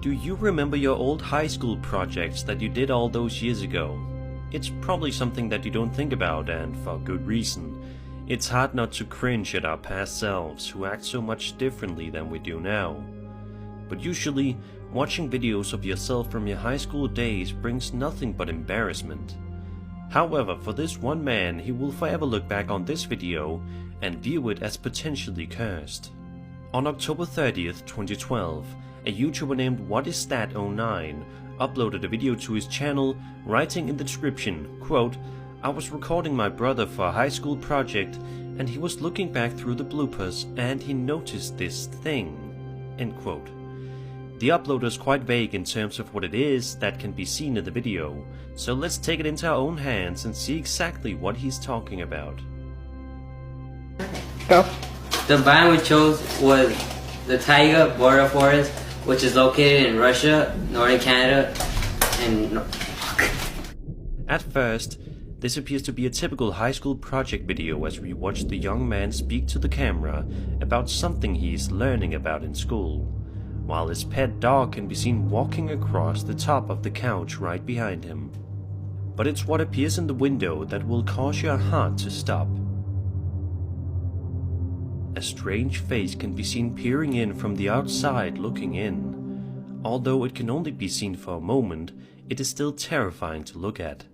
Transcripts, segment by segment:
Do you remember your old high school projects that you did all those years ago? It's probably something that you don't think about, and for good reason. It's hard not to cringe at our past selves who act so much differently than we do now. But usually, watching videos of yourself from your high school days brings nothing but embarrassment. However, for this one man, he will forever look back on this video and view it as potentially cursed. On October 30th, 2012, a YouTuber named WhatIsThat09 uploaded a video to his channel, writing in the description, quote, "I was recording my brother for a high school project and he was looking back through the bloopers and he noticed this thing," end quote. The upload is quite vague in terms of what it is that can be seen in the video, so let's take it into our own hands and see exactly what he's talking about. Go. The biome we chose was the taiga border forest, which is located in Russia, northern Canada, and At first, this appears to be a typical high school project video as we watch the young man speak to the camera about something he's learning about in school, while his pet dog can be seen walking across the top of the couch right behind him. But it's what appears in the window that will cause your heart to stop. A strange face can be seen peering in from the outside looking in. Although it can only be seen for a moment, it is still terrifying to look at.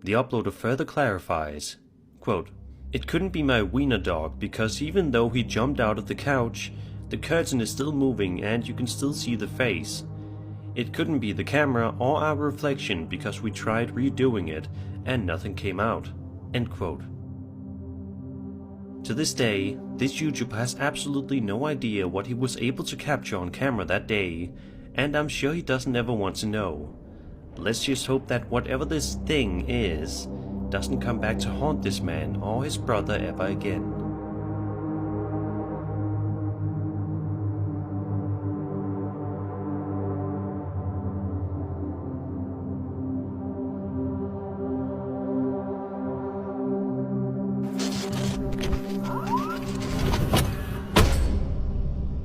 The uploader further clarifies, quote, "It couldn't be my wiener dog because even though he jumped out of the couch, the curtain is still moving and you can still see the face. It couldn't be the camera or our reflection because we tried redoing it and nothing came out," end quote. To this day, this YouTuber has absolutely no idea what he was able to capture on camera that day, and I'm sure he doesn't ever want to know. Let's just hope that whatever this thing is doesn't come back to haunt this man or his brother ever again.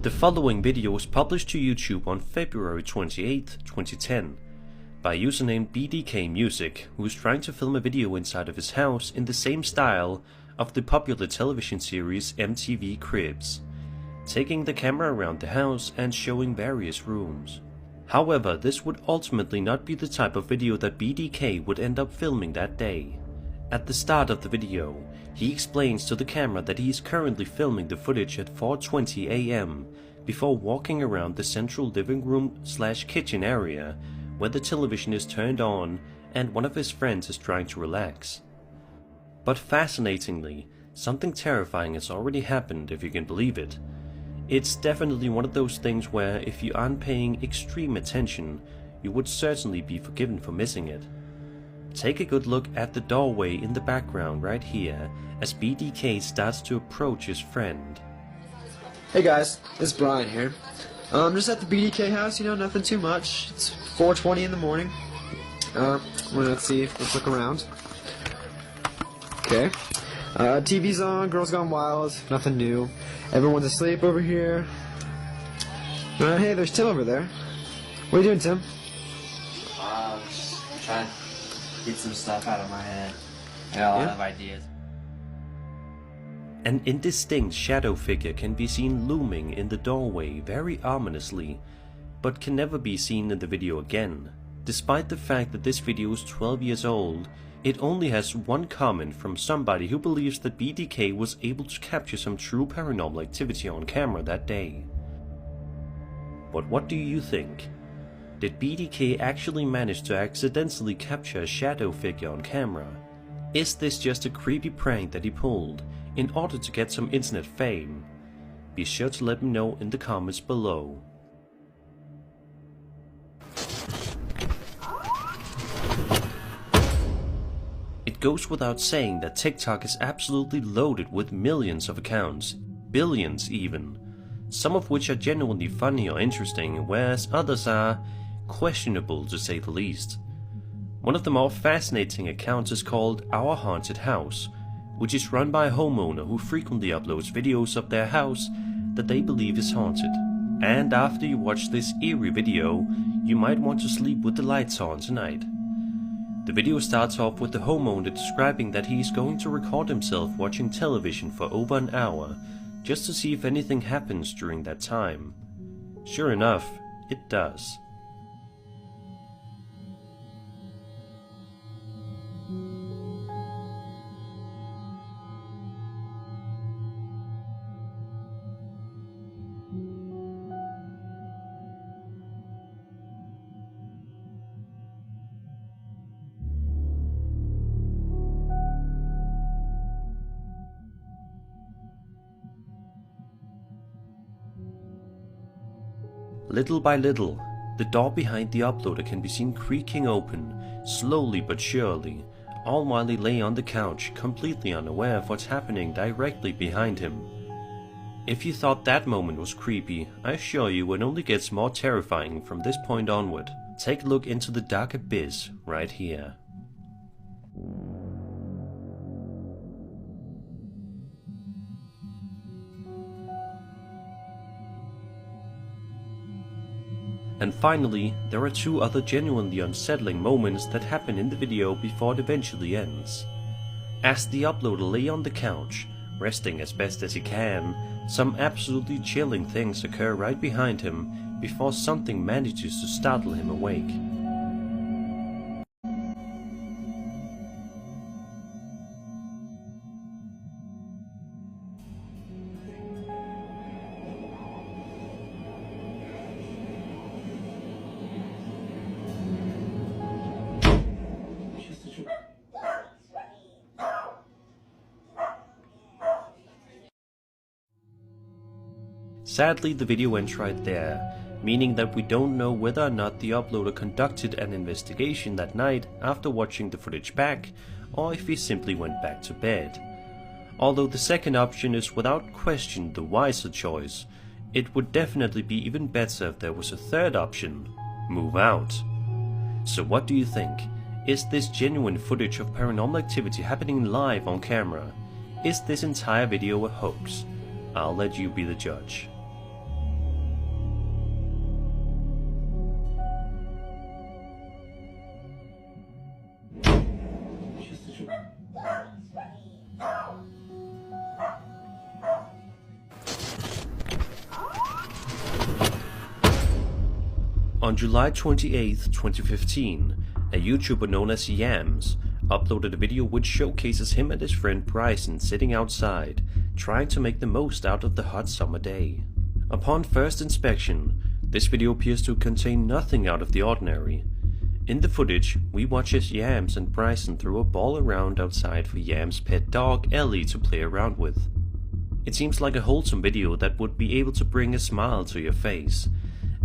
The following video was published to YouTube on February 28, 2010 by a user named BDK Music, who is trying to film a video inside of his house in the same style of the popular television series MTV Cribs, taking the camera around the house and showing various rooms. However, this would ultimately not be the type of video that BDK would end up filming that day. At the start of the video, he explains to the camera that he is currently filming the footage at 4:20 AM before walking around the central living room/kitchen area where the television is turned on and one of his friends is trying to relax. But fascinatingly, something terrifying has already happened, if you can believe it. It's definitely one of those things where if you aren't paying extreme attention, you would certainly be forgiven for missing it. Take a good look at the doorway in the background right here as BDK starts to approach his friend. Hey guys, it's Brian here. Just at the BDK house, nothing too much. It's 4:20 in the morning. Let's look around. Okay. TV's on, Girls Gone Wild, nothing new. Everyone's asleep over here. Hey, there's Tim over there. What are you doing, Tim? trying to get some stuff out of my head. I got a lot of ideas. An indistinct shadow figure can be seen looming in the doorway very ominously, but can never be seen in the video again. Despite the fact that this video is 12 years old, it only has one comment from somebody who believes that BDK was able to capture some true paranormal activity on camera that day. But what do you think? Did BDK actually manage to accidentally capture a shadow figure on camera? Is this just a creepy prank that he pulled in order to get some internet fame? Be sure to let me know in the comments below. It goes without saying that TikTok is absolutely loaded with millions of accounts, billions even, some of which are genuinely funny or interesting, whereas others are questionable to say the least. One of the more fascinating accounts is called Our Haunted House, which is run by a homeowner who frequently uploads videos of their house that they believe is haunted. and after you watch this eerie video, you might want to sleep with the lights on tonight. The video starts off with the homeowner describing that he is going to record himself watching television for over an hour, just to see if anything happens during that time. Sure enough, it does. Little by little, the door behind the uploader can be seen creaking open, slowly but surely, all while he lay on the couch, completely unaware of what's happening directly behind him. If you thought that moment was creepy, I assure you it only gets more terrifying from this point onward. Take a look into the dark abyss right here. And finally, there are two other genuinely unsettling moments that happen in the video before it eventually ends. As the uploader lay on the couch, resting as best as he can, some absolutely chilling things occur right behind him before something manages to startle him awake. Sadly, the video ends right there, meaning that we don't know whether or not the uploader conducted an investigation that night after watching the footage back, or if he simply went back to bed. Although the second option is without question the wiser choice, it would definitely be even better if there was a third option: move out. So what do you think? Is this genuine footage of paranormal activity happening live on camera? Is this entire video a hoax? I'll let you be the judge. On July 28, 2015, a YouTuber known as Yams uploaded a video which showcases him and his friend Bryson sitting outside, trying to make the most out of the hot summer day. Upon first inspection, this video appears to contain nothing out of the ordinary. In the footage, we watch as Yams and Bryson throw a ball around outside for Yams' pet dog Ellie to play around with. It seems like a wholesome video that would be able to bring a smile to your face.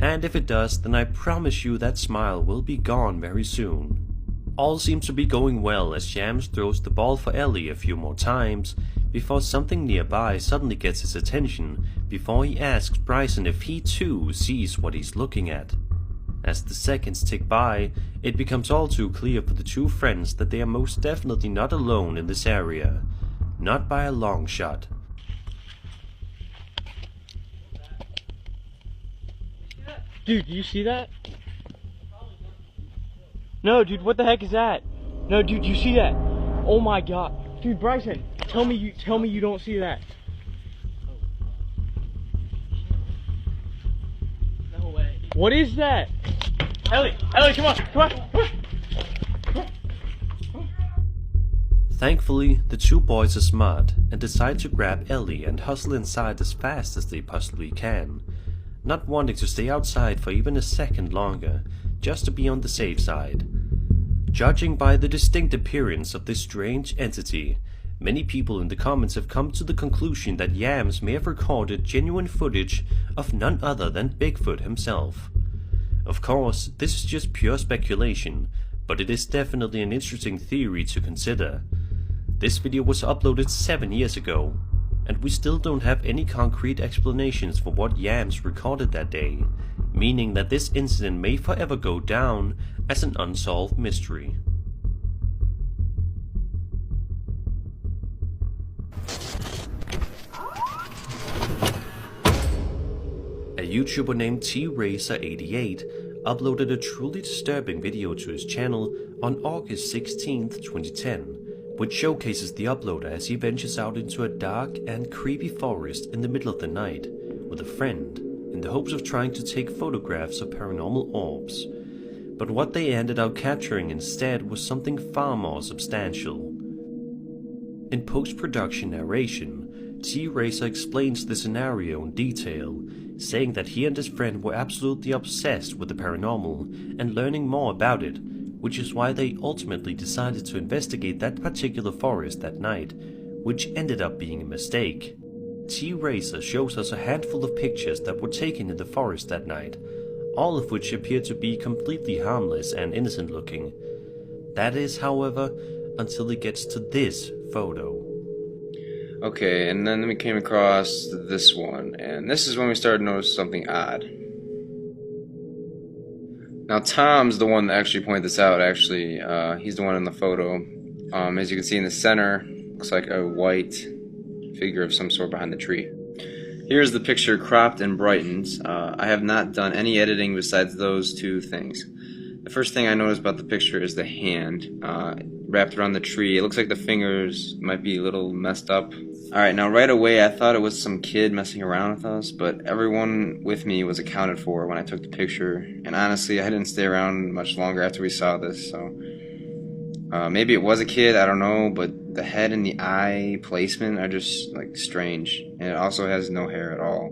And if it does, then I promise you that smile will be gone very soon. All seems to be going well as Yams throws the ball for Ellie a few more times, before something nearby suddenly gets his attention, before he asks Bryson if he too sees what he's looking at. As the seconds tick by, it becomes all too clear for the two friends that they are most definitely not alone in this area. Not by a long shot. Dude, do you see that? No, dude, what the heck is that? No, dude, you see that? Oh my god. Dude, Bryson, tell me you don't see that. No way. What is that? Ellie, come on. Thankfully, the two boys are smart and decide to grab Ellie and hustle inside as fast as they possibly can, not wanting to stay outside for even a second longer, just to be on the safe side. Judging by the distinct appearance of this strange entity, many people in the comments have come to the conclusion that Yams may have recorded genuine footage of none other than Bigfoot himself. Of course, this is just pure speculation, but it is definitely an interesting theory to consider. This video was uploaded 7 years ago, and we still don't have any concrete explanations for what Yams recorded that day, meaning that this incident may forever go down as an unsolved mystery. A A YouTuber named tracer88 uploaded a truly disturbing video to his channel on August 16th, 2010, which showcases the uploader as he ventures out into a dark and creepy forest in the middle of the night with a friend in the hopes of trying to take photographs of paranormal orbs. But what they ended up capturing instead was something far more substantial. In post-production narration, T-Racer explains the scenario in detail, saying that he and his friend were absolutely obsessed with the paranormal and learning more about it, which is why they ultimately decided to investigate that particular forest that night, which ended up being a mistake. T-Racer shows us a handful of pictures that were taken in the forest that night, all of which appear to be completely harmless and innocent looking. That is, however, until it gets to this photo. Okay, and then we came across this one, and this is when we started to notice something odd. Now Tom's the one that actually pointed this out, actually. He's the one in the photo. As you can see in the center, looks like a white figure of some sort behind the tree. Here's the picture cropped and brightened. I have not done any editing besides those two things. The first thing I noticed about the picture is the hand wrapped around the tree. It looks like the fingers might be a little messed up. Alright, now right away I thought it was some kid messing around with us, but everyone with me was accounted for when I took the picture, and honestly I didn't stay around much longer after we saw this, so maybe it was a kid, I don't know, but the head and the eye placement are just like strange, and it also has no hair at all.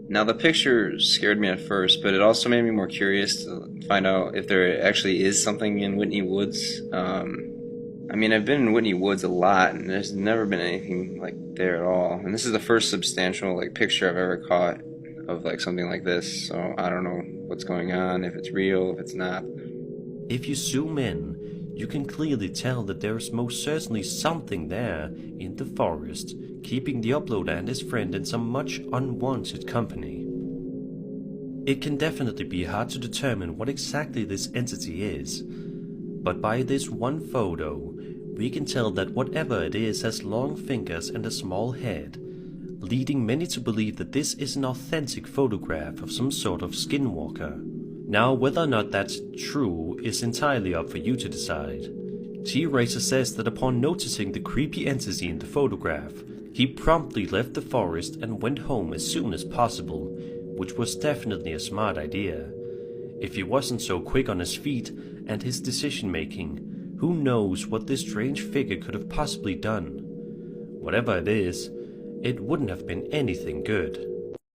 Now the picture scared me at first, but it also made me more curious to find out if there actually is something in Whitney Woods. I mean, I've been in Whitney Woods a lot, and there's never been anything like there at all. And this is the first substantial like picture I've ever caught of like something like this. So I don't know what's going on, if it's real, if it's not. If you zoom in, you can clearly tell that there is most certainly something there in the forest, keeping the uploader and his friend in some much unwanted company. It can definitely be hard to determine what exactly this entity is, but by this one photo, we can tell that whatever it is has long fingers and a small head, leading many to believe that this is an authentic photograph of some sort of skinwalker. Now, whether or not that's true is entirely up for you to decide. T-Racer says that upon noticing the creepy entity in the photograph, he promptly left the forest and went home as soon as possible, which was definitely a smart idea. If he wasn't so quick on his feet and his decision-making, who knows what this strange figure could have possibly done. Whatever it is, it wouldn't have been anything good.